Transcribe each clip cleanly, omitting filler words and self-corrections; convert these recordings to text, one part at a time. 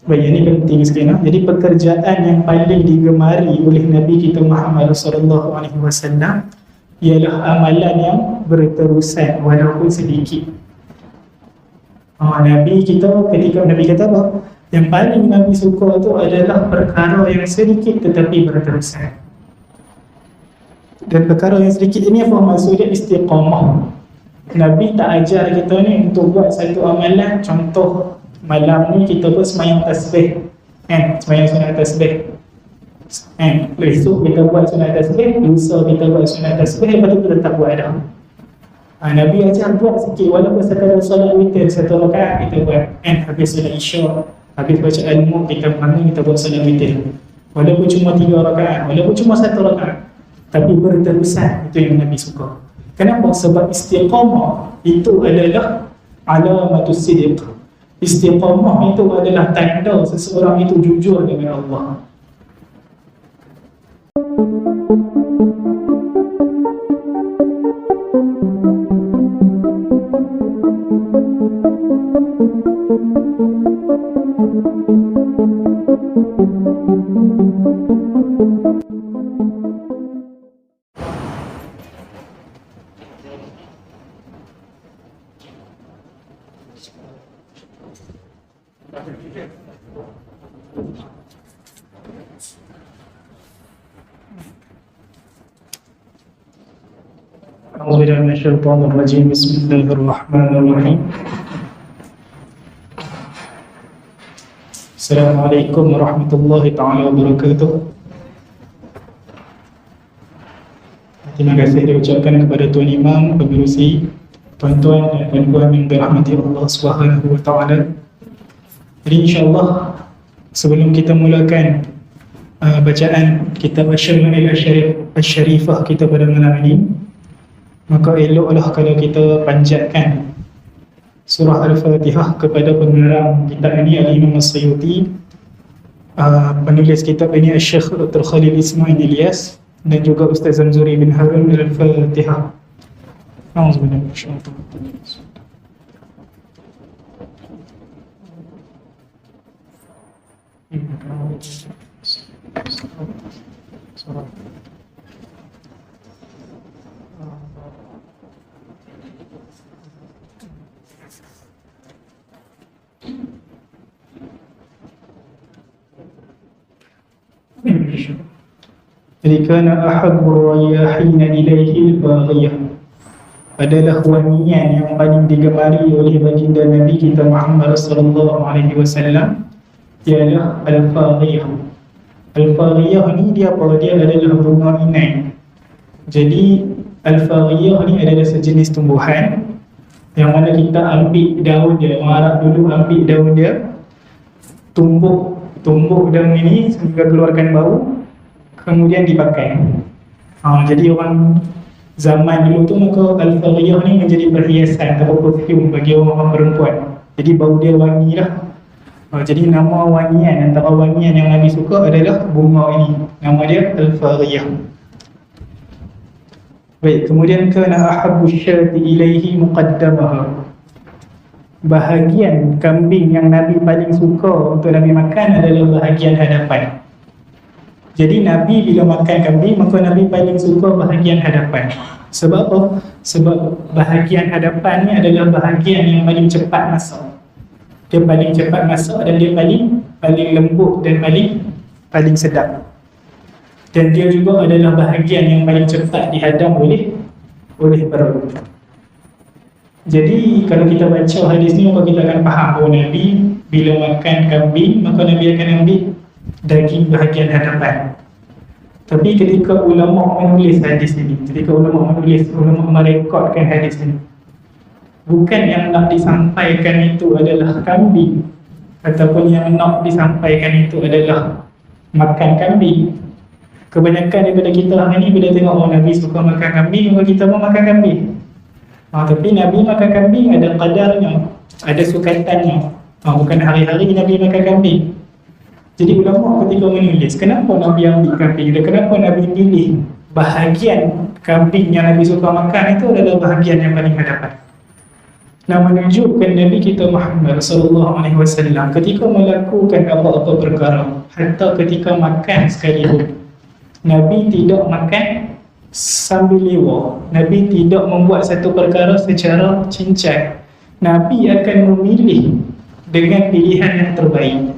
Baik, ini penting sekali. Jadi pekerjaan yang paling digemari oleh Nabi kita Muhammad sallallahu alaihi wasallam ialah amalan yang berterusan walaupun sedikit. Nabi kita ketika Nabi kata apa? Yang paling Nabi suka tu adalah perkara yang sedikit tetapi berterusan. Dan perkara yang sedikit ini apa maksudnya? Istiqamah. Nabi tak ajar kita ni untuk buat satu amalan. Contoh, malam ni kita pun semayang tasbih, semayang sunat tasbih, esok kita buat sunat tasbih, lusa kita buat sunat tasbih, lepas tu kita tak buat dah. Nabi ajar buat sikit, walaupun sekadar solat witir satu rakaat kita buat, habis solat isyak, habis baca al-mulk kita bangun, kita buat solat witir, walaupun cuma 3 rakaat, walaupun cuma 1 rakaat, tapi berterusan. Itu yang Nabi suka. Kenapa? Sebab istiqamah itu adalah alamatus sidq. Istiqamah itu adalah tanda seseorang itu jujur dengan Allah. أعوذ بالله من الشيطان الرجيم بسم الله الرحمن الرحيم السلام عليكم ورحمة الله تعالى وبركاته. Terima kasih diucapkan kepada Tuan Imam, pengerusi, tuan-tuan dan puan-puan yang dirahmati Allah Subhanahu wa taala. Jadi insya-Allah sebelum kita mulakan bacaan kitab Asy-Syama'il Asy-Syarifah kita pada malam ini, maka eloklah kalau kita panjatkan surah Al-Fatihah kepada pengarang kitab ini, Al-Imam As-Suyuti. Penulis kitab ini Syekh Dr. Khalil Ismail Ilyas dan juga Ustaz Zamzuri bin Harun. Al-Fatihah. A'udzubillahi minasyaitonir rajim. Jadi kana ahabbu rayahina ilaihi al-baghiyah, adalah wangian yang paling digemari oleh baginda Nabi kita Muhammad sallallahu alaihi wasallam ialah al-faghiyah. Al-faghiyah ni dia apa? Dia adalah bunga inai. Jadi al-faghiyah ni adalah sejenis tumbuhan yang mana kita ambil daun dia, orang Arab dulu ambil daun dia, tumbuk daun ini sehingga keluarkan bau, kemudian dipakai. Jadi orang zaman dulu tu maka al-faghiyah ni menjadi perhiasan atau perfume bagi orang perempuan. Jadi bau dia wangi lah. Jadi nama wangian, antara wangian yang Nabi suka adalah bunga ini. Nama dia al-faghiyah. Baik, kemudian kana ahabbu syati ilaihi muqaddamaha. Bahagian kambing yang Nabi paling suka untuk Nabi makan adalah bahagian hadapan. Jadi Nabi bila makan kambing, maka Nabi paling suka bahagian hadapan. Sebab apa? Sebab bahagian hadapan ni adalah bahagian yang paling cepat masak. Dia paling cepat masak dan dia paling lembut dan paling sedap. Dan dia juga adalah bahagian yang paling cepat dihadam oleh perut. Jadi kalau kita baca hadis ni, maka kita akan faham bahawa Nabi bila makan kambing, maka Nabi akan ambil daging bahagian hadapan. Tapi ketika ulama menulis hadis ini, ulama merekodkan hadis ini, bukan yang nak disampaikan itu adalah kambing, ataupun yang nak disampaikan itu adalah makan kambing. Kebanyakan daripada kita hari ni bila tengok Nabi suka makan kambing, maka kita pun makan kambing. Tapi Nabi makan kambing ada qadarnya, ada sukatannya. Bukan hari-hari Nabi makan kambing. Jadi ulama ketika menulis, kenapa Nabi ambil kambing dan kenapa Nabi pilih bahagian kambing yang Nabi suka makan itu adalah bahagian yang paling hadapan. Nak menunjukkan Nabi kita Muhammad sallallahu alaihi wasallam ketika melakukan apa-apa perkara, hatta ketika makan sekalipun, Nabi tidak makan sambil lewa. Nabi tidak membuat satu perkara secara cincai. Nabi akan memilih dengan pilihan yang terbaik.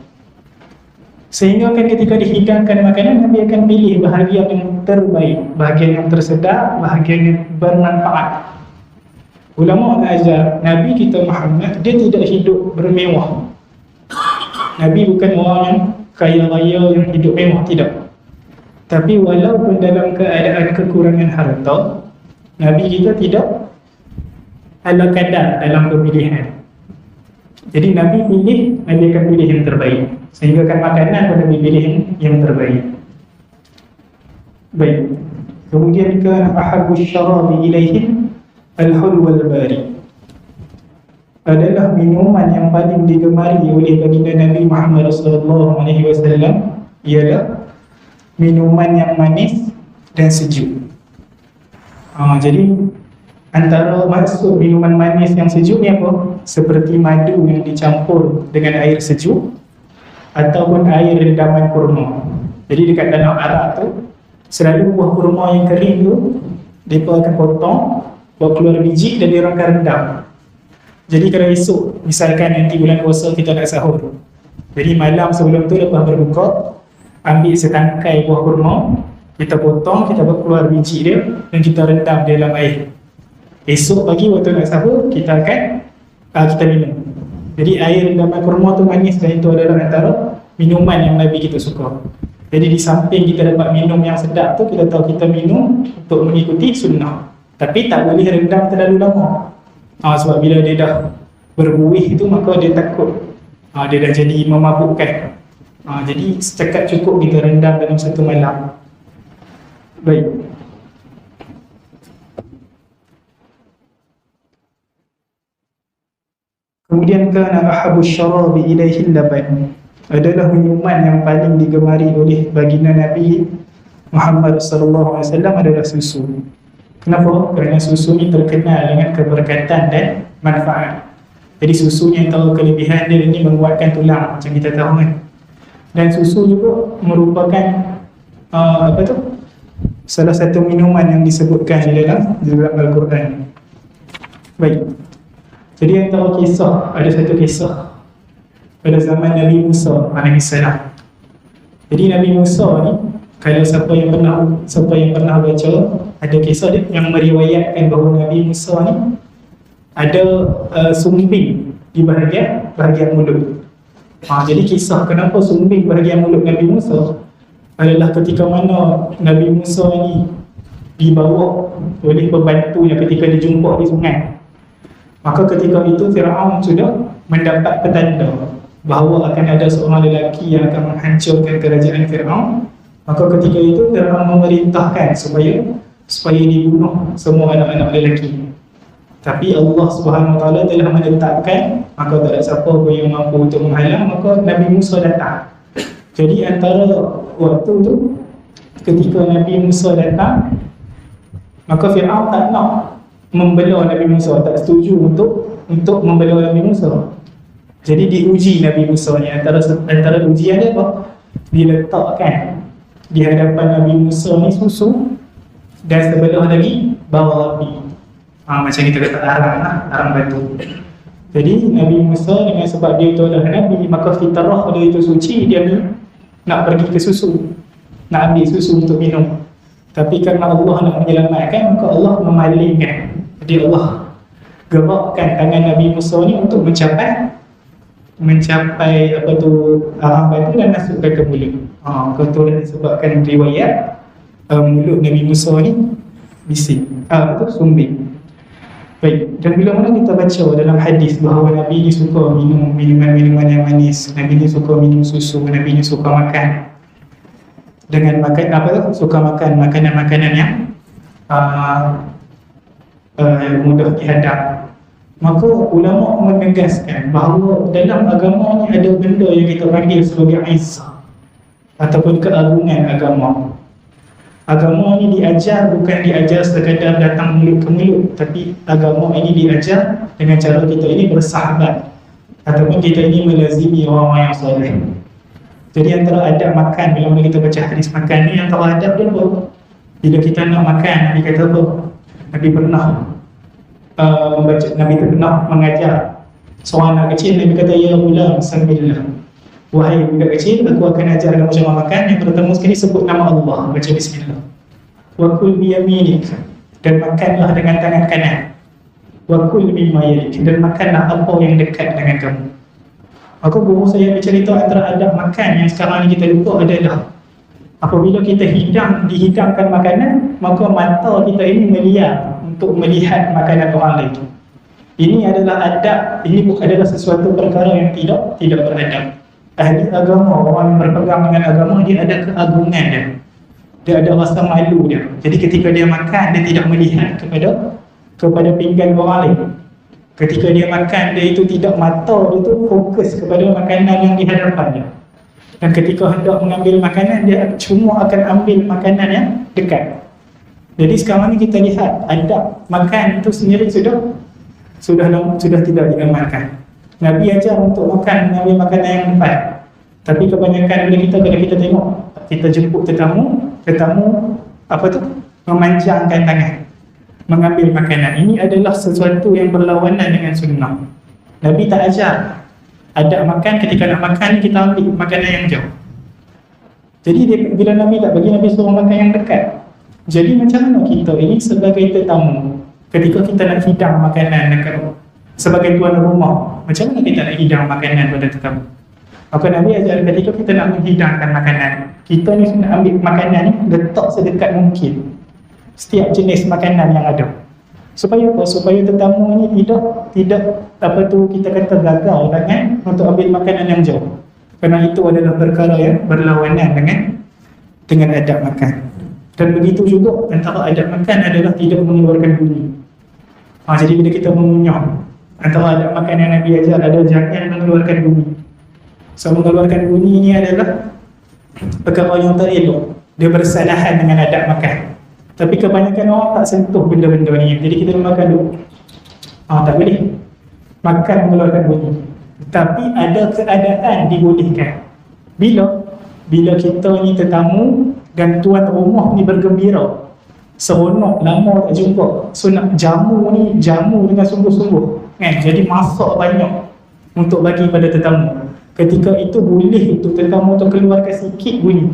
Sehingga kan ketika dihidangkan makanan, Nabi akan pilih bahagian yang terbaik, bahagian yang tersedap, bahagian yang bermanfaat. Ulama mengajar Nabi kita Muhammad, dia tidak hidup bermewah. Nabi bukan orang yang kaya raya yang hidup mewah, tidak. Tapi walaupun dalam keadaan kekurangan harta, Nabi kita tidak ala kadar dalam pemilihan. Jadi Nabi akan pilih yang terbaik. Sehingga kan makanan pun Nabi pilih yang terbaik. Baik. Kemudian kana ahabbu syarabi ilaihim al-hulwa al-bari. Adalah minuman yang paling digemari oleh baginda Nabi Muhammad sallallahu alaihi wasallam ialah minuman yang manis dan sejuk. Jadi antara maksud minuman manis yang sejuk ni apa? Seperti madu yang dicampur dengan air sejuk ataupun air rendaman kurma. Jadi dekat dalam Arab tu, selalu buah kurma yang kering tu mereka akan potong, buat keluar biji dan dia orang akan rendam. Jadi kalau esok, misalkan nanti bulan puasa kita nak sahur, jadi malam sebelum tu lepas berbuka, ambil setangkai buah kurma, kita potong, kita buat keluar biji dia dan kita rendam dalam air. Esok pagi waktu nak sahur, kita minum. Jadi air rendaman kurma tu manis dan itu adalah antara minuman yang Nabi kita suka. Jadi di samping kita dapat minum yang sedap tu, kita tahu kita minum untuk mengikuti sunnah. Tapi tak boleh rendam terlalu lama. Sebab bila dia dah berbuih tu, maka dia takut dia dah jadi memabukkan. Jadi setakat cukup kita rendam dalam satu malam. Baik. Kemudian kana ahabus syarabi ilaihi laban. Adalah minuman yang paling digemari oleh baginda Nabi Muhammad sallallahu alaihi wasallam adalah susu. Kenapa? Kerana susu ni terkenal dengan keberkatan dan manfaat. Jadi susunya yang tahu kelebihan dia ni menguatkan tulang macam kita tahu kan. Dan susu juga merupakan salah satu minuman yang disebutkan di dalam Al-Quran. Baik. Jadi yang tahu kisah, ada satu kisah pada zaman Nabi Musa AS. Jadi Nabi Musa ni, kalau siapa yang pernah baca, ada kisah dia yang meriwayatkan bahawa Nabi Musa ni ada sumbing di bahagian mulut. Jadi kisah kenapa sumbing bahagian mulut Nabi Musa adalah ketika mana Nabi Musa ni dibawa oleh pembantunya ketika dijumpa di sungai. Maka ketika itu Fir'aun sudah mendapat petanda bahawa akan ada seorang lelaki yang akan menghancurkan kerajaan Fir'aun. Maka ketika itu Fir'aun memerintahkan supaya dibunuh semua anak-anak lelaki. Tapi Allah Subhanahu Wa Taala telah menetapkan, maka tak ada siapa pun yang mampu untuk menghalang, maka Nabi Musa datang. Jadi antara waktu tu, ketika Nabi Musa datang, maka Fir'aun tak nak membela Nabi Musa, tak setuju untuk membela Nabi Musa. Jadi diuji Nabi Musa ni, antara ujian dia apa? Diletakkan di hadapan Nabi Musa ni susu dan sebelah lagi bara api. Macam kita kata arang batu. Jadi Nabi Musa dengan sebab dia itu adalah Nabi, maka fitrah dia itu suci, dia nak pergi ke susu, nak ambil susu untuk minum. Tapi kerana Allah nak menyelamatkan, maka Allah memalingkan. Jadi Allah gerakkan tangan Nabi Musa ni untuk mencapai arang batu dan masukkan ke mulut. Kebetulan disebabkan riwayat mulut Nabi Musa ni bising, sumbing. Baik, dan bila mana kita baca dalam hadis bahawa Nabi ni suka minum minuman-minuman yang manis, Nabi ni suka minum susu, Nabi ni suka makan dengan suka makan makanan-makanan yang mudah dihadap, maka ulama menegaskan bahawa dalam agama ni ada benda yang kita panggil sebagai izzah ataupun keagungan agama. Agama ini diajar bukan diajar sekadar datang mulut ke mulut, tapi agama ini diajar dengan cara kita ini bersahabat ataupun kita ini melazimi orang-orang yang soleh. Jadi antara adab makan, bila mana kita baca hadis makan ni, antara adab dia apa? Bila kita nak makan, Nabi kata apa? Nabi pernah Nabi pernah mengajar seorang anak kecil. Nabi kata, ya ulam sambillah, wahai budak kecil, aku akan ajar kamu cara makan. Yang pertama sekali sebut nama Allah, baca bismillah. Wa kul biyaminik, dan makanlah dengan tangan kanan. Wa kul mimma yalik, dan makanlah apa yang dekat dengan kamu. Maka guru saya bercerita antara adab makan yang sekarang ni kita lupa adalah apabila kita dihidangkan makanan, maka mata kita ini melihat untuk melihat makanan orang lain. Ini adalah adab, ini bukan adalah sesuatu perkara yang tidak beradab. Ahli agama, orang yang berpegang dengan agama, dia ada keagungan dia ada rasa malu dia. Jadi ketika dia makan, dia tidak melihat kepada pinggan orang lain. Ketika dia makan, dia itu tidak, mata dia tu fokus kepada makanan yang di hadapan dia. Dan ketika hendak mengambil makanan, dia cuma akan ambil makanan yang dekat. Jadi sekarang ni kita lihat adab makan itu sendiri sudah tidak diamalkan. Nabi ajar untuk mengambil makanan yang depan. Tapi kebanyakan bila kita tengok, kita jemput tetamu apa tu? Memanjangkan tangan mengambil makanan. Ini adalah sesuatu yang berlawanan dengan sunnah. Nabi tak ajar adab makan. Ketika nak makan, kita ambil makanan yang jauh. Jadi bila Nabi tak bagi, Nabi suruh makan yang dekat. Jadi macam mana kita ini sebagai tetamu, ketika kita nak hidang makanan dekat, sebagai tuan rumah, macam mana kita nak hidang makanan pada tetamu? Maka Nabi ajar ketika kita nak menghidangkan makanan, kita ni nak ambil makanan ni letak sedekat mungkin setiap jenis makanan yang ada. Supaya apa? Supaya tetamu ni tidak kita kata gagal tangan untuk ambil makanan yang jauh. Kerana itu adalah perkara yang berlawanan dengan adab makan. Dan begitu juga antara adab makan adalah tidak mengeluarkan bunyi. Jadi bila kita mengunyah, antara adab makan yang Nabi ajar adalah jangan mengeluarkan bunyi. So mengeluarkan bunyi ini adalah perkara yang tak elok. Dia bersalahan dengan adab makan. Tapi kebanyakan orang tak sentuh benda-benda ni. Jadi kita makan dulu. Tak boleh makan mengeluarkan bunyi. Tapi ada keadaan dibolehkan. Bila kita ni tetamu dan tuan rumah ni bergembira, seronok, lama tak jumpa, so nak jamu dengan sungguh-sungguh kan? Jadi masak banyak untuk bagi pada tetamu. Ketika itu boleh untuk tetamu tu keluarkan sikit bunyi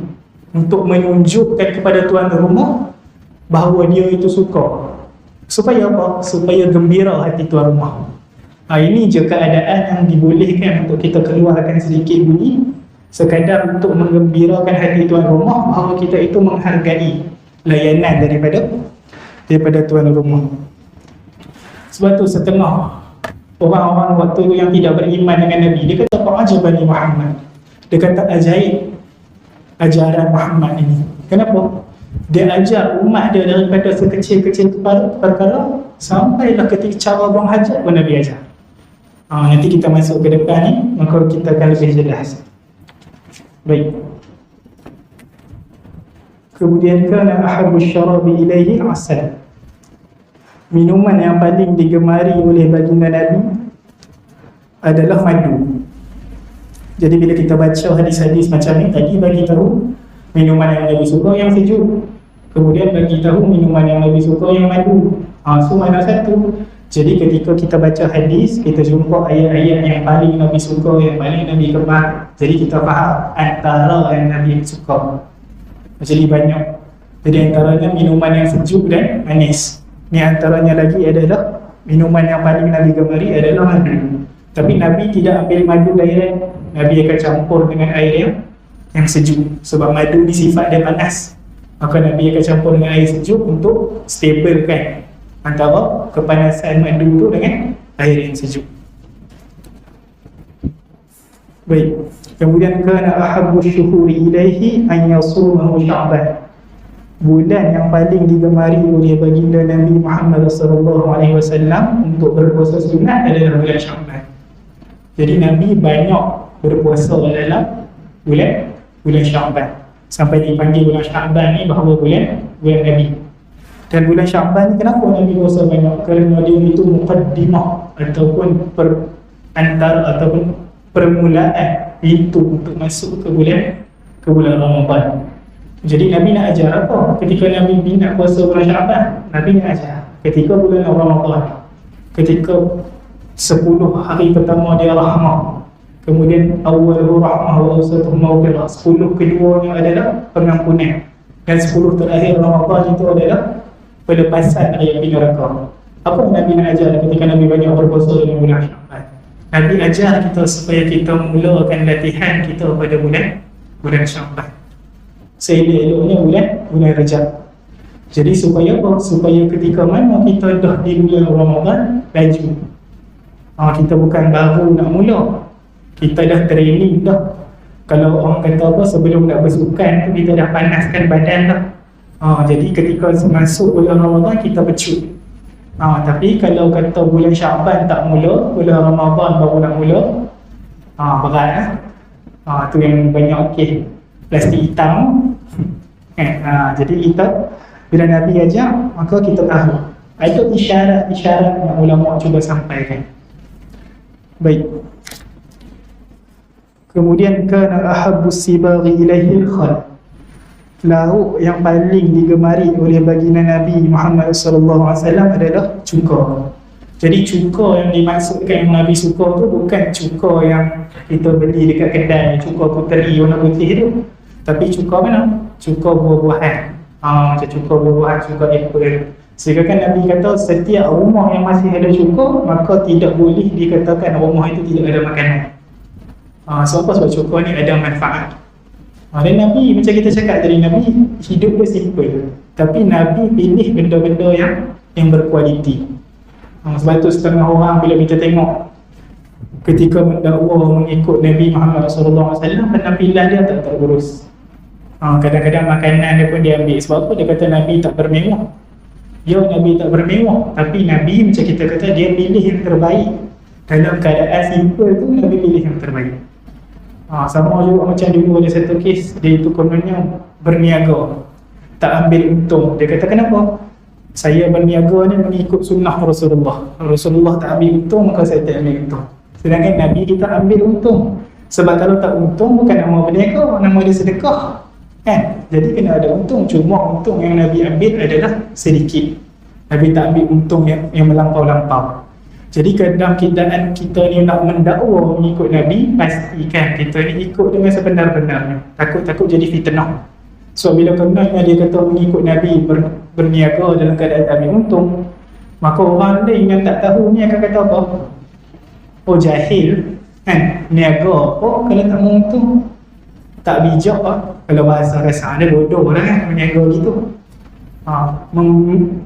untuk menunjukkan kepada tuan rumah bahawa dia itu suka. Supaya apa? Supaya gembira hati tuan rumah. Ini je keadaan yang dibolehkan untuk kita keluarkan sedikit bunyi, sekadar untuk menggembirakan hati tuan rumah bahawa kita itu menghargai layanan daripada tuan rumah. Sebab tu setengah orang-orang waktu itu yang tidak beriman dengan Nabi, dia kata fa'ajabani Muhammad. Dia kata ajaib ajaran Muhammad ini. Kenapa? Dia ajar umat dia daripada sekecil-kecil perkara sampailah ketika cara buang hajat pun Nabi ajar. Nanti kita masuk ke depan ni, maka kita akan lebih jelas. Baik. Kemudian kana ahabbu syarabi ilaihi asal. Minuman yang paling digemari oleh baginda Nabi adalah madu. Jadi bila kita baca hadis-hadis macam ni, tadi bagi tahu minuman yang Nabi suka yang sejuk, kemudian bagi tahu minuman yang Nabi suka yang madu. So mana satu? Jadi ketika kita baca hadis, kita jumpa ayat-ayat yang paling Nabi suka, yang paling Nabi gemar. Jadi kita faham antara yang Nabi suka. Jadi banyak. Jadi antaranya minuman yang sejuk dan manis. Ni antaranya lagi adalah minuman yang paling Nabi gemari adalah madu. Tapi Nabi tidak ambil madu direct. Nabi akan campur dengan air yang sejuk. Sebab madu ni sifat dia panas. Maka Nabi akan campur dengan air sejuk untuk stabilkan antara kepanasan madu tu dengan air yang sejuk. Baik. Kemudian kana ahabbu syuhuri ilaihi an yasumahu Sya'ban. Bulan yang paling digemari oleh baginda Nabi Muhammad SAW untuk berpuasa sunat adalah bulan Sya'ban. Jadi Nabi banyak berpuasa dalam bulan Sya'ban. Sampai dipanggil bulan Sya'ban ni bahawa bulan Nabi. Dan bulan Sya'ban ni kenapa Nabi puasa banyak? Kerana dia itu muqaddimah ataupun permulaan pintu untuk masuk ke bulan Ramadan. Jadi Nabi nak ajar apa? Ketika Nabi nak puasa bulan Sya'ban, Nabi nak ajar ketika bulan Ramadan, ketika 10 hari pertama dia rahmah, kemudian awal rahmah wa awsatuh maghfirah, 10 keduanya adalah pengampunan, dan 10 terakhir Ramadan itu adalah pelepasan api neraka. Apa yang Nabi nak ajar ketika Nabi banyak berpuasa di bulan Sya'ban? Nabi ajar kita supaya kita mulakan latihan kita pada bulan Sya'ban. Seelok-eloknya bulan Rajab. Jadi supaya apa? Supaya ketika mana kita dah di bulan Ramadan, laju. Kita bukan baru nak mula, kita dah training dah. Kalau orang kata apa, sebelum nak bersukan tu kita dah panaskan badan dah. Jadi ketika masuk bulan Ramadan kita pecut. Tapi kalau kata bulan Sya'ban tak mula, bulan Ramadan baru nak mula, berat tu yang banyak plastik hitam. Jadi kita bila Nabi ajar, maka kita tahu. Itu isyarat-isyarat yang ulama cuba sampaikan. Baik. Kemudian kana ahabbus sibaghi ilaihi al-khal. Lauk yang paling digemari oleh baginda Nabi Muhammad sallallahu alaihi wasallam adalah cuka. Jadi cuka yang dimaksudkan yang Nabi suka tu bukan cuka yang kita beli dekat kedai, cuka puteri warna putih tu. Tapi cuka mana? Cuka buah-buahan. Macam cuka buah-buahan, cuka apple. Sehingga kan Nabi kata setiap rumah yang masih ada cuka, maka tidak boleh dikatakan rumah itu tidak ada makanan. Sebab cuka ni ada manfaat. Dan Nabi, macam kita cakap tadi, Nabi hidup dia simple, tapi Nabi pilih benda-benda yang berkualiti. Sebab tu setengah orang bila kita tengok ketika mendakwa mengikut Nabi Muhammad SAW, penampilan dia tak terurus. Kadang-kadang makanan dia pun dia ambil. Sebab apa? Dia kata Nabi tak bermewah. Ya, Nabi tak bermewah, tapi Nabi macam kita kata dia pilih yang terbaik. Dalam keadaan simple tu Nabi pilih yang terbaik. Sama juga macam dulu ada satu kes, dia itu kononnya berniaga, tak ambil untung. Dia kata kenapa? Saya berniaga ni mengikut sunnah Rasulullah. Rasulullah tak ambil untung, maka saya tak ambil untung. Sedangkan Nabi kita ambil untung. Sebab kalau tak untung bukan nama berniaga, nama dia sedekah. Kan? Jadi kena ada untung. Cuma untung yang Nabi ambil adalah sedikit. Nabi tak ambil untung yang melampau-lampau. Jadi dalam keadaan kita ni nak mendakwa mengikut Nabi, pastikan kita ni ikut dengan sebenar-benarnya. Takut-takut jadi fitnah. So bila kenanya dia kata mengikut Nabi berniaga dalam keadaan ambil untung, maka orang lain yang tak tahu ni akan kata apa? Oh, jahil kan? Niaga apa kalau tak mau untung? Tak bijak lah. Kalau bahasa kasar dia bodoh lah kan berniaga gitu.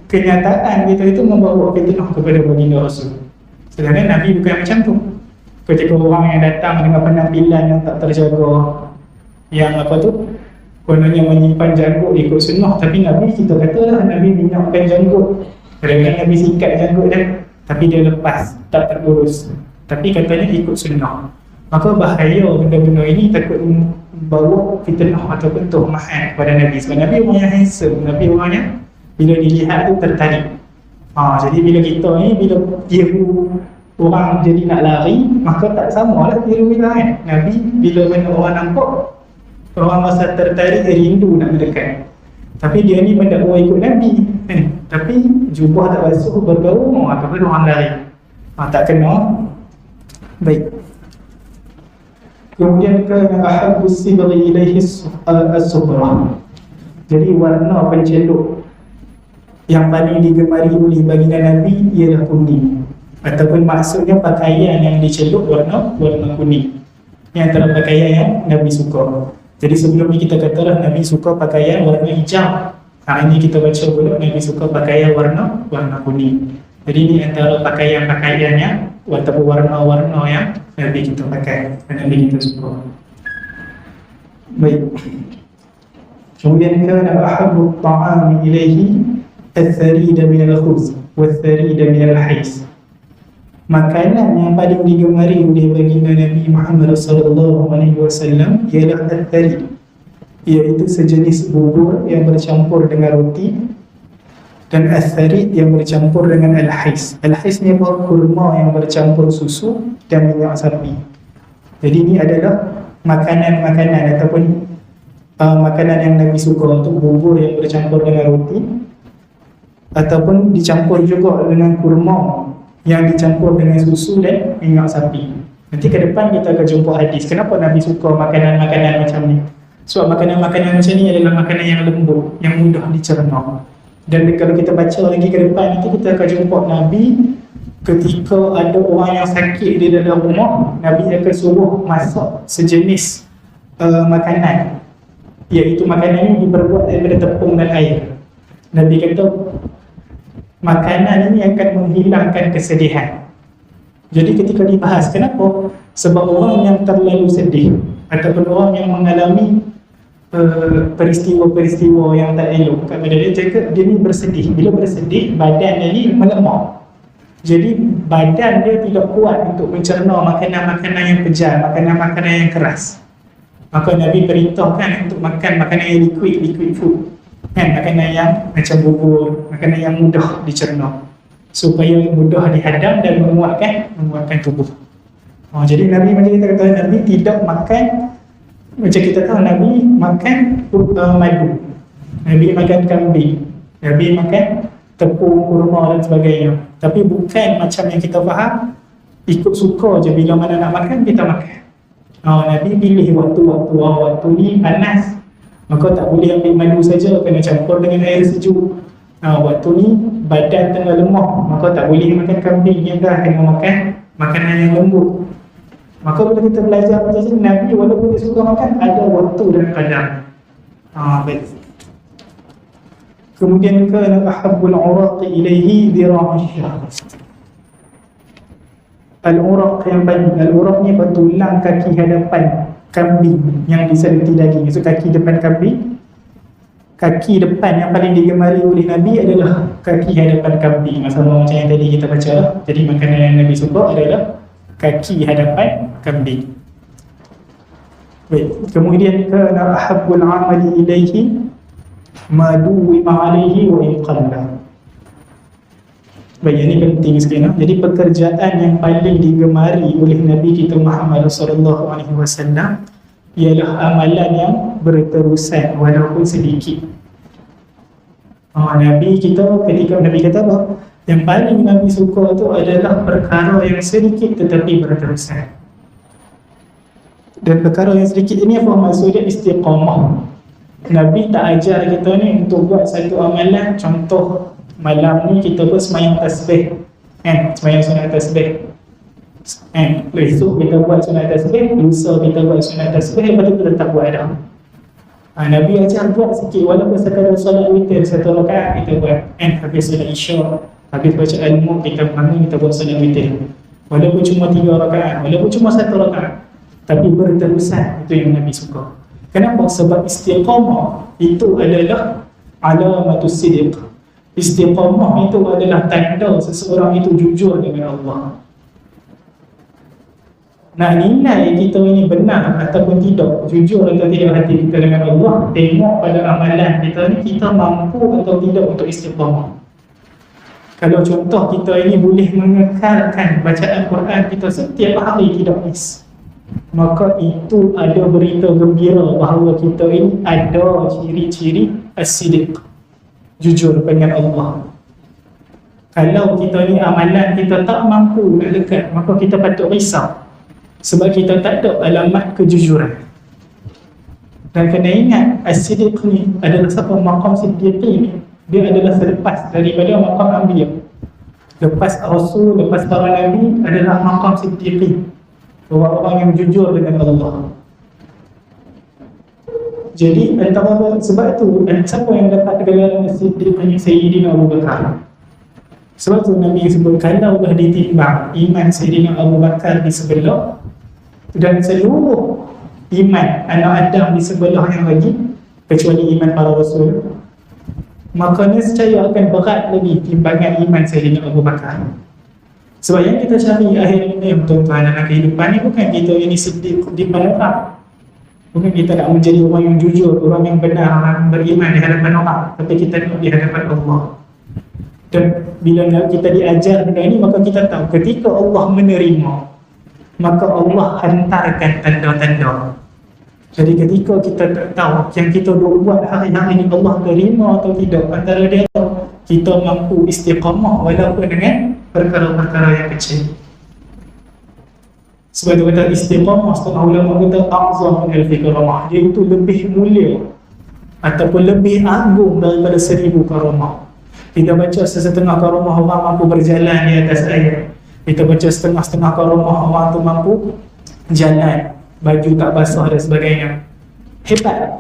Kenyataan kita itu membawa fitnah kepada baginda Rasul. Sedangkan Nabi bukan macam tu. Ketika orang yang datang dengan penampilan yang tak terjaga, yang apa tu, kononnya menyimpan janggut ikut sunnah, tapi Nabi kita katalah Nabi minyakkan janggut. Kadang-kadang Nabi sikat janggut dia, tapi dia lepas, tak terurus. Tapi katanya ikut sunnah. Maka bahaya benda-benda ini takut membawa fitnah ataupun tuhmahan kepada Nabi. Sebab Nabi orang yang handsome, Nabi orang yang bila dilihat tu tertarik. Jadi bila kita ni, bila tiru orang jadi nak lari, maka tak samalah tiru kita kan. Nabi bila mana orang nampak, orang rasa tertarik, rindu nak mendekat. Tapi dia ni mendakwa ikut Nabi kan? Tapi jubah tak basuh, bergaul, ataupun orang lari. Tak kena. Baik. Kemudian kana ahabbus sibghi ilaihi as-sufrah. Jadi warna pencelup yang paling digemari oleh baginda Nabi ialah kuning. Ataupun maksudnya pakaian yang dicelup warna kuning. Ini antara pakaian yang Nabi suka. Jadi sebelum ni kita katalah Nabi suka pakaian warna hijau. Ini kita baca pula Nabi suka pakaian warna kuning. Jadi ini antara pakaian-pakaiannya ataupun warna-warna yang Nabi kita pakai dan Nabi kita suka. Baik. Kemudian kana ahabbu at-ta'ami ilaihi al-tharid min al-khubz wal-tharid min al-hais. Makanan yang paling digemari oleh baginda Nabi Muhammad sallallahu alaihi wasallam ialah al-tharid. iaitu sejenis bubur yang bercampur dengan roti, dan al-tharid yang bercampur dengan al-hais. Al-hais ni apa? Kurma yang bercampur susu dan minyak sapi. Jadi ini adalah makanan-makanan ataupun makanan yang Nabi suka, untuk bubur yang bercampur dengan roti ataupun dicampur juga dengan kurma yang dicampur dengan susu dan minyak sapi. Nanti ke depan kita akan jumpa hadis kenapa Nabi suka makanan-makanan macam ni. Sebab makanan-makanan macam ni adalah makanan yang lembut, yang mudah dicerna. Dan kalau kita baca lagi ke depan, nanti kita akan jumpa Nabi ketika ada orang yang sakit di dalam rumah, Nabi akan suruh masak sejenis makanan, iaitu makanan ini diperbuat daripada tepung dan air. Nabi kata makanan ini akan menghilangkan kesedihan. Jadi ketika dibahas, kenapa? Sebab orang yang terlalu sedih ataupun orang yang mengalami peristiwa-peristiwa yang tak elok kat badan dia ni bersedih. Bila bersedih, badan dia ni melemah. Jadi badan dia tidak kuat untuk mencerna makanan-makanan yang kejam, makanan-makanan yang keras. Maka Nabi perintahkan untuk makan makanan yang liquid food, kan? Makanan yang macam bubur, makanan yang mudah dicerna, supaya mudah dihadam dan menguatkan tubuh. Jadi Nabi, macam kita kata, Nabi tidak makan, macam kita tahu Nabi makan madu, Nabi makan kambing, Nabi makan tepung, kurma dan sebagainya. Tapi bukan macam yang kita faham, ikut suka je, bila mana nak makan kita makan. Nabi pilih waktu ni panas, maka tak boleh ambil madu saja, kena campur dengan air sejuk. Waktu ni badan tengah lemah, maka tak boleh makan kambing yang dah, kena makan makanan yang lembut. Maka bila kita belajar macam ni, Nabi walaupun dia suka makan, ada waktu dan kadar. Baik. Kemudian kana ahabbul uraq ilaihi dira'asyah. Al-uraq yang banyak, al-uraq ni tulang kaki hadapan kambing yang diserti daging. Maksud kaki depan kambing, kaki depan yang paling digemari oleh Nabi adalah kaki hadapan kambing. Sama macam yang tadi kita baca. Jadi makanan yang Nabi suka adalah kaki hadapan kambing. Baik. Kemudian kana ahabbul amali ilaihi ma duwima alaihi wa in qalla. Baik, ini penting sekali. Jadi pekerjaan yang paling digemari oleh Nabi kita Muhammad sallallahu alaihi wasallam ialah amalan yang berterusan walaupun sedikit. Nabi kita, ketika Nabi kata apa? Yang paling Nabi suka tu adalah perkara yang sedikit tetapi berterusan. Dan perkara yang sedikit ini apa maksudnya? Istiqamah. Nabi tak ajar kita ni untuk buat satu amalan. Contoh, malam ni kita pun semayang tasbih, semayang sunat tasbih, esok kita buat sunat tasbih, lusa kita buat sunat tasbih, lepas tu kita tak buat dah. Nabi ajar buat sikit, walaupun sekadar solat witir 1 rakaat kita buat, habis solat isya, habis baca al-mulk kita bangun, kita buat solat witir, walaupun cuma 3 rakaat, walaupun cuma 1 rakaat, tapi berterusan. Itu yang Nabi suka. Kenapa? Sebab istiqamah itu adalah alamatus sidq. Istiqamah itu adalah tanda seseorang itu jujur dengan Allah. Nak nilai kita ini benar ataupun tidak, jujur atau tidak hati kita dengan Allah, tengok pada amalan kita ni, kita mampu atau tidak untuk istiqamah. Kalau contoh kita ini boleh mengekalkan bacaan Quran kita setiap hari tidak miss, maka itu ada berita gembira bahawa kita ini ada ciri-ciri as-sidq, jujur dengan Allah. Kalau kita ni amalan kita tak mampu nak dekat, maka kita patut risau, sebab kita tak ada alamat kejujuran. Dan kena ingat, as-sidq ni adalah satu maqam siddiqi ni, dia adalah selepas daripada maqam anbiya. Lepas Rasul, lepas para Nabi adalah maqam siddiqi, orang-orang yang jujur dengan Allah. Jadi antara sebab itu, siapa yang dapat gelaran as-siddiq ni? Sayyidina Abu Bakar. Sebab tu Nabi sebut, kalau dah ditimbang iman Sayyidina Abu Bakar di sebelah dan seluruh iman anak Adam di sebelah yang lagi, kecuali iman para Rasul, maka nescaya akan berat lagi timbangan iman Sayyidina Abu Bakar. Sebab yang kita cari akhir ini, tuan-tuan, dalam kehidupan ni bukan kita ini siddiq di permukaan. Bukan kita nak menjadi orang yang jujur, orang yang benar, orang yang beriman di hadapan orang, tapi kita nak di hadapan Allah. Dan bila kita diajar benda ini, maka kita tahu ketika Allah menerima, maka Allah hantarkan tanda-tanda. Jadi ketika kita tak tahu yang kita buat hari-hari ini Allah terima atau tidak, antara dia kita mampu istiqamah walaupun dengan perkara-perkara yang kecil. Sebab itu kata istiqamah, setengah ulama kata a'zam min alfi karamah, dia itu lebih mulia ataupun lebih agung daripada 1000 karamah. Kita baca setengah karamah orang mampu berjalan di atas air, kita baca setengah-setengah karamah orang tu mampu jalan, baju tak basah dan sebagainya. Hebat.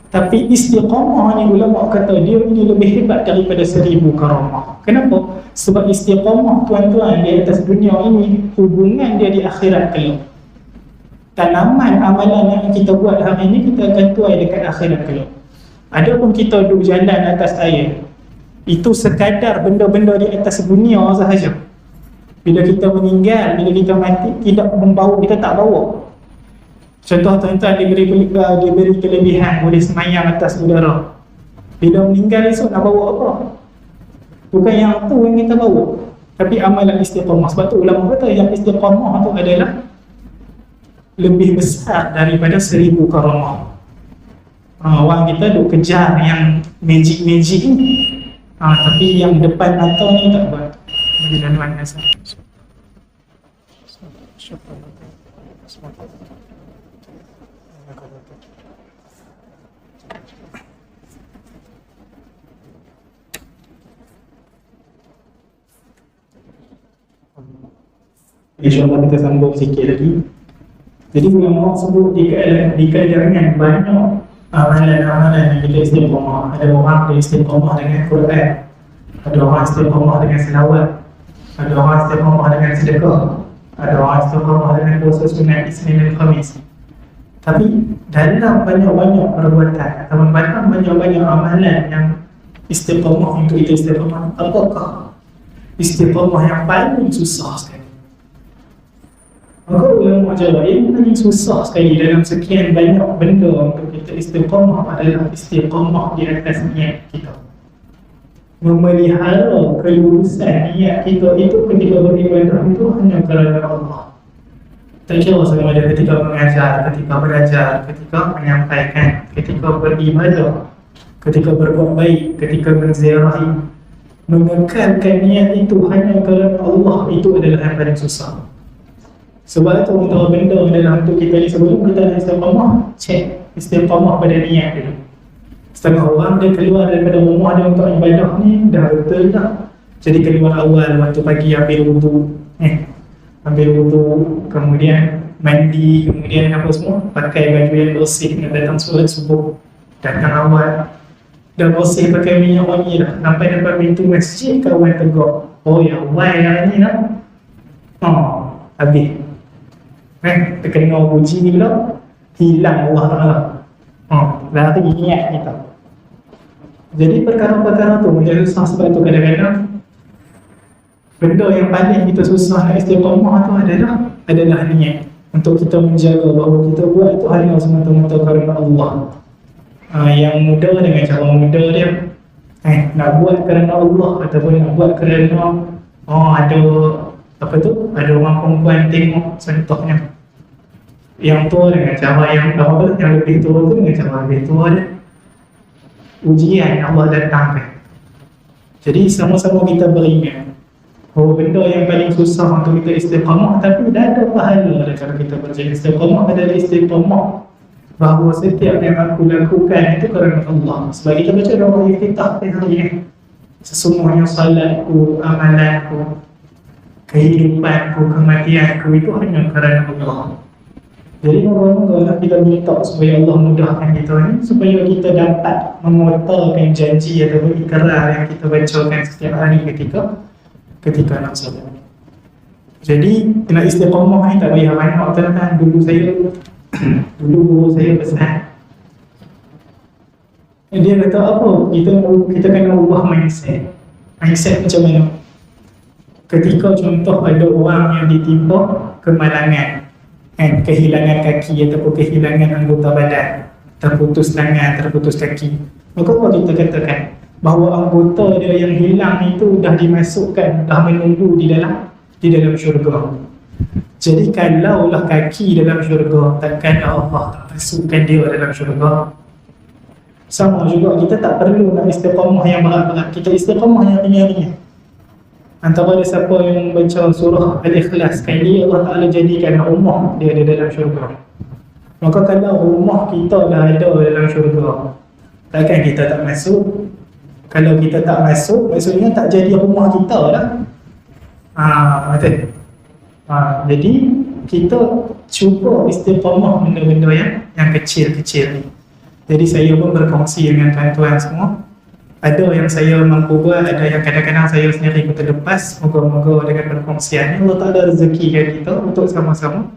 Tapi istiqamah ni ulama kata dia ini lebih hebat daripada 1000 karamah. Kenapa? Sebab istiqamah tuan-tuan di atas dunia ini, hubungan dia di akhirat kelak. Tanaman amalan yang kita buat hari ini, kita akan tuai dekat akhirat kelak. Adapun kita duduk jalan atas air, itu sekadar benda-benda di atas dunia sahaja. Bila kita meninggal, bila kita mati, tidak membawa, kita tak bawa. Contoh tuan-tuan diberi kelebihan boleh semayang atas udara. Bila meninggal esok nak bawa apa? Bukan yang tu yang kita bawa, tapi amalan istiqamah. Sebab tu ulama kata yang istiqamah tu adalah lebih besar daripada 1000 karamah. Orang kita duk kejar yang magic ni, tapi yang depan mata ni tak buat. Bagi tuan-tuan rasa. InsyaAllah kita sambung sikit lagi. Jadi ulama sebut di kalangan banyak amalan-amalan yang kita istiqamah. Ada orang yang istiqamah dengan Quran, ada orang istiqamah dengan selawat, ada orang istiqamah dengan sedekah, ada orang istiqamah dengan puasa sunat Isnin dan Khamis. Tapi dalam banyak-banyak perbuatan atau dalam banyak-banyak amalan yang istiqamah untuk kita istiqamah, apakah istiqamah yang paling susah sekali? Maka ulama ajar yang paling susah sekali dalam sekian banyak benda untuk kita istiqamah adalah istiqamah di atas niat kita. Memelihara kelurusan niat kita itu ketika beribadah itu hanya kerana Allah. Tak kira sama ada ketika mengajar, ketika belajar, ketika menyampaikan, ketika beribadah, ketika berbuat baik, ketika berziarahi. Mengekalkan niat itu hanya kerana Allah, itu adalah yang paling susah. Sebab itu antara benda dalam untuk kita ni, sebelum kita nak istiqamah, cek istiqamah pada niat dulu. Setengah orang dia keluar daripada rumah dia untuk ibadah ni dah betul tak? Jadi keluar awal waktu pagi ambil wudu, kemudian mandi, kemudian apa semua, pakai baju yang bersih nak datang solat subuh, datang awal, dah bersih pakai minyak wangi dah, sampai depan pintu masjid kawan tegur, oh ya awal yang ni lah, habis. Terkena uji ni pula, hilang Allah Ta'ala. Lari niat kita. Jadi perkara-perkara tu menjadi susah. Sebab tu kadang-kadang benda yang paling kita susah nak istiqamah tu adalah niat. Untuk kita menjaga bahawa kita buat itu hanya semata-mata kerana Allah. Yang muda dengan cara muda dia, nak buat kerana Allah ataupun nak buat kerana ada apa tu, ada orang perempuan tengok contohnya. Yang tua dengan cara yang lebih tua tu dengan cara lebih tua dia. Ujian Allah datangkan. Jadi sama-sama kita beringat bahawa benda yang paling susah untuk kita istiqamah, tapi dah ada pahala kalau kita berjaya. Istiqamah adalah istiqamah bahawa setiap yang aku lakukan itu kerana Allah. Sebab kita baca doa iftitah hari ini, sesungguhnya salatku, amalanku, kehidupanku, kematianku itu hanya kerana Allah. Jadi moga-moga kita minta supaya Allah mudahkan kita ni, supaya kita dapat memotorkan janji atau ikrar yang kita bacakan setiap hari ketika nak solat. Jadi nak istiqamah ni tak payah banyak tuan-tuan. Dulu guru saya pesan, dia kata apa, kita kena ubah mindset macam mana. Ketika contoh ada orang yang ditimpa kemalangan, kehilangan kaki ataupun kehilangan anggota badan, terputus tangan, terputus kaki, maka apa kita katakan bahawa anggota dia yang hilang itu dah dimasukkan, dah menunggu di dalam syurga. Jadi kalaulah kaki dalam syurga, takkan Allah tak masukkan dia dalam syurga. Sama juga kita tak perlu nak istiqamah yang berat-berat, kita istiqamah yang ringan-ringan. Antara siapa yang baca surah Al-Ikhlas, kali Allah Ta'ala jadikan rumah dia ada dalam syurga. Maka kalau rumah kita dah ada dalam syurga, takkan kita tak masuk? Kalau kita tak masuk, maksudnya tak jadi rumah kita lah. Betul. Jadi kita cuba istiqamah benda-benda yang kecil-kecil ni. Jadi saya pun berkongsi dengan tuan-tuan semua. Ada yang saya mampu buat, ada yang kadang-kadang saya sendiri pun terlepas. Moga-moga dengan perkongsian ni Allah Ta'ala rezekikan kita untuk sama-sama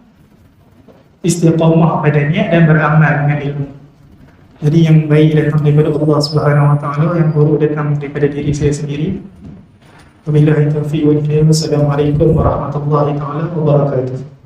istiqamah pada niat dan beramal dengan ilmu. Jadi yang baik datang daripada Allah Subhanahu Wa Ta'ala, yang buruk datang daripada diri saya sendiri. Wabillahi taufiq wal hidayah. Wassalamualaikum warahmatullahi taala wabarakatuh.